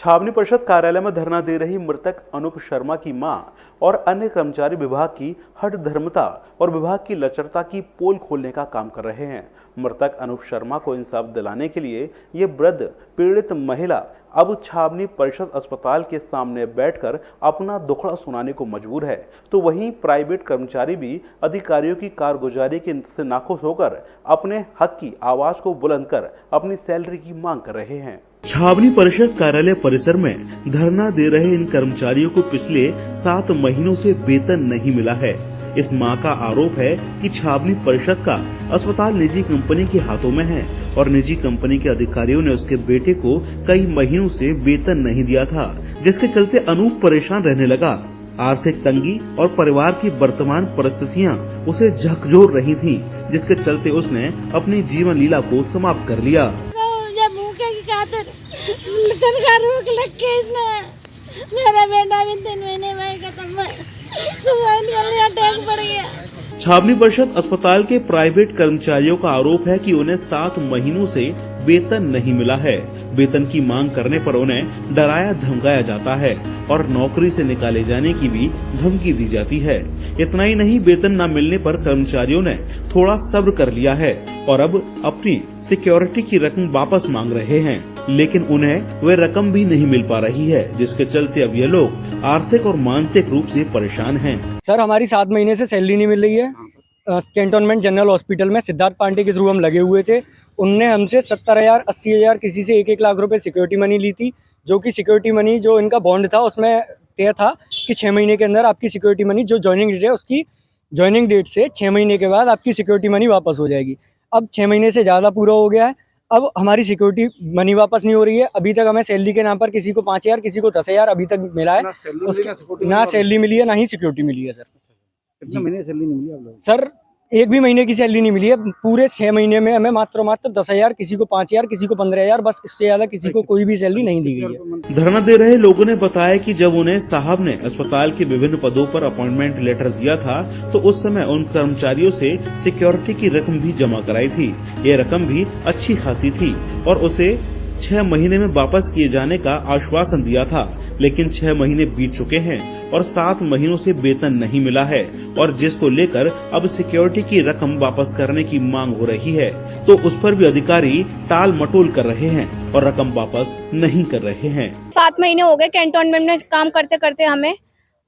छावनी परिषद कार्यालय में धरना दे रही मृतक अनूप शर्मा की मां और अन्य कर्मचारी विभाग की हठ धर्मता और विभाग की लचरता की पोल खोलने का काम कर रहे हैं। मृतक अनूप शर्मा को इंसाफ दिलाने के लिए ये वृद्ध पीड़ित महिला अब छावनी परिषद अस्पताल के सामने बैठकर अपना दुखड़ा सुनाने को मजबूर है, तो वहीं प्राइवेट कर्मचारी भी अधिकारियों की कारगुजारी से नाखुश होकर अपने हक की आवाज को बुलंद कर अपनी सैलरी की मांग कर रहे हैं। छावनी परिषद कार्यालय परिसर में धरना दे रहे इन कर्मचारियों को पिछले 7 महीनों से वेतन नहीं मिला है। इस मां का आरोप है कि छावनी परिषद का अस्पताल निजी कंपनी के हाथों में है और निजी कंपनी के अधिकारियों ने उसके बेटे को कई महीनों से वेतन नहीं दिया था, जिसके चलते अनूप परेशान रहने लगा। आर्थिक तंगी और परिवार की वर्तमान परिस्थितियां उसे झकझोर रही थीं, जिसके चलते उसने अपनी जीवन लीला को समाप्त कर लिया। मेरा बेटा भी 3 महीने में खत्म पड़ गया। छावनी परिषद अस्पताल के प्राइवेट कर्मचारियों का आरोप है कि उन्हें 7 महीनों से वेतन नहीं मिला है। वेतन की मांग करने पर उन्हें डराया धमकाया जाता है और नौकरी से निकाले जाने की भी धमकी दी जाती है। इतना ही नहीं, वेतन न मिलने पर कर्मचारियों ने थोड़ा सब्र कर लिया है और अब अपनी सिक्योरिटी की रकम वापस मांग रहे हैं, लेकिन उन्हें वह रकम भी नहीं मिल पा रही है, जिसके चलते अब ये लोग आर्थिक और मानसिक रूप से परेशान हैं। सर, हमारी 7 महीने से सैलरी नहीं मिल रही है। कैंटोनमेंट जनरल हॉस्पिटल में सिद्धार्थ पांडे के थ्रू हम लगे हुए थे। उनने हमसे 70,000 80,000 किसी से 1-1 लाख रुपए सिक्योरिटी मनी ली थी, जो कि सिक्योरिटी मनी जो इनका बॉन्ड था उसमें तय था कि 6 महीने के अंदर आपकी सिक्योरिटी मनी जो ज्वाइनिंग डेट है उसकी ज्वाइनिंग डेट से 6 महीने के बाद आपकी सिक्योरिटी मनी वापस हो जाएगी। अब 6 महीने से ज़्यादा पूरा हो गया है, अब हमारी सिक्योरिटी मनी वापस नहीं हो रही है। अभी तक हमें सैलरी के नाम पर किसी को 5,000 किसी को 10,000 अभी तक मिला है। ना सैलरी मिली है ना ही सिक्योरिटी मिली है। सर, कितने महीने सैलरी नहीं मिली आप लोग? सर, 1 भी महीने की सैलरी नहीं मिली है। पूरे 6 महीने में हमें मात्र 10,000 किसी को 5,000 किसी को 15,000, बस इससे ज्यादा किसी को कोई भी सैलरी नहीं दी गई है। धरना दे रहे लोगों ने बताया कि जब उन्हें साहब ने अस्पताल के विभिन्न पदों पर अपॉइंटमेंट लेटर दिया था, तो उस समय उन कर्मचारियों से सिक्योरिटी की रकम भी जमा कराई थी। ये रकम भी अच्छी खासी थी और उसे 6 महीने में वापस किए जाने का आश्वासन दिया था, लेकिन 6 महीने बीत चुके हैं और 7 महीनों से वेतन नहीं मिला है और जिसको लेकर अब सिक्योरिटी की रकम वापस करने की मांग हो रही है, तो उस पर भी अधिकारी टाल मटोल कर रहे हैं और रकम वापस नहीं कर रहे हैं। 7 महीने हो गए कैंटोनमेंट में काम करते करते। हमें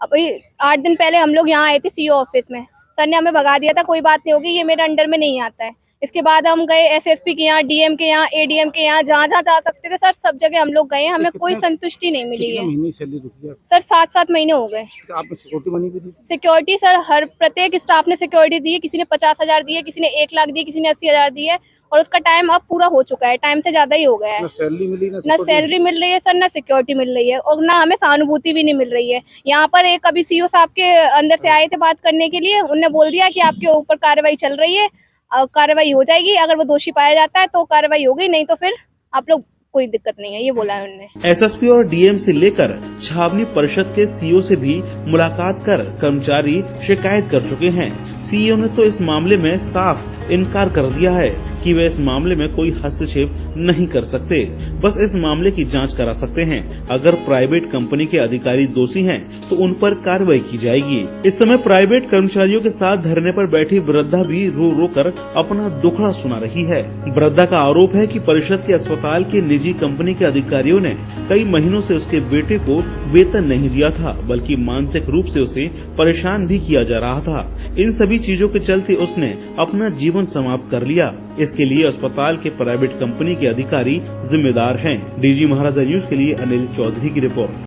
अभी 8 दिन पहले हम लोग यहाँ आए थे सीओ ऑफिस में, सर ने हमें भगा दिया था, कोई बात नहीं होगी, ये मेरे अंडर में नहीं आता है। इसके बाद हम गए एसएसपी के यहाँ, डीएम के यहाँ, एडीएम के यहाँ, जहाँ जहाँ जा सकते थे सर सब जगह हम लोग गए, हमें कोई संतुष्टि नहीं मिली है। महीने सैलरी रुकी है सर 7-7 महीने हो गए। आपने सिक्योरिटी मनी भी दी? सिक्योरिटी सर हर प्रत्येक स्टाफ ने सिक्योरिटी दी है। किसी ने 50,000 दिए, किसी ने 1 लाख दिए, किसी ने 80,000 दिए और उसका टाइम अब पूरा हो चुका है, टाइम से ज्यादा ही हो गया है। ना सैलरी मिली ना सैलरी मिल रही है सर, ना सिक्योरिटी मिल रही है और ना हमें सहानुभूति भी नहीं मिल रही है। यहाँ पर एक अभी सीओ साहब के अंदर से आए थे बात करने के लिए, उन्होंने बोल दिया कि आपके ऊपर कार्रवाई चल रही है, कार्रवाई हो जाएगी, अगर वो दोषी पाया जाता है तो कार्रवाई होगी, नहीं तो फिर आप लोग कोई दिक्कत नहीं है, ये बोला है उन्होंने। एसएसपी और डीएम से लेकर छावनी परिषद के सीईओ से भी मुलाकात कर कर्मचारी शिकायत कर चुके हैं। सीईओ ने तो इस मामले में साफ इनकार कर दिया है कि वे इस मामले में कोई हस्तक्षेप नहीं कर सकते, बस इस मामले की जांच करा सकते हैं। अगर प्राइवेट कंपनी के अधिकारी दोषी हैं, तो उन पर कार्रवाई की जाएगी। इस समय प्राइवेट कर्मचारियों के साथ धरने पर बैठी वृद्धा भी रो रो कर अपना दुखड़ा सुना रही है। वृद्धा का आरोप है कि परिषद के अस्पताल के निजी कंपनी के अधिकारियों ने कई महीनों से उसके बेटे को वेतन नहीं दिया था, बल्कि मानसिक रूप से उसे परेशान भी किया जा रहा था। इन सभी चीजों के चलते उसने अपना जीवन समाप्त कर लिया। इसके लिए अस्पताल के प्राइवेट कंपनी के अधिकारी जिम्मेदार हैं। डीजी महाराजा न्यूज के लिए अनिल चौधरी की रिपोर्ट।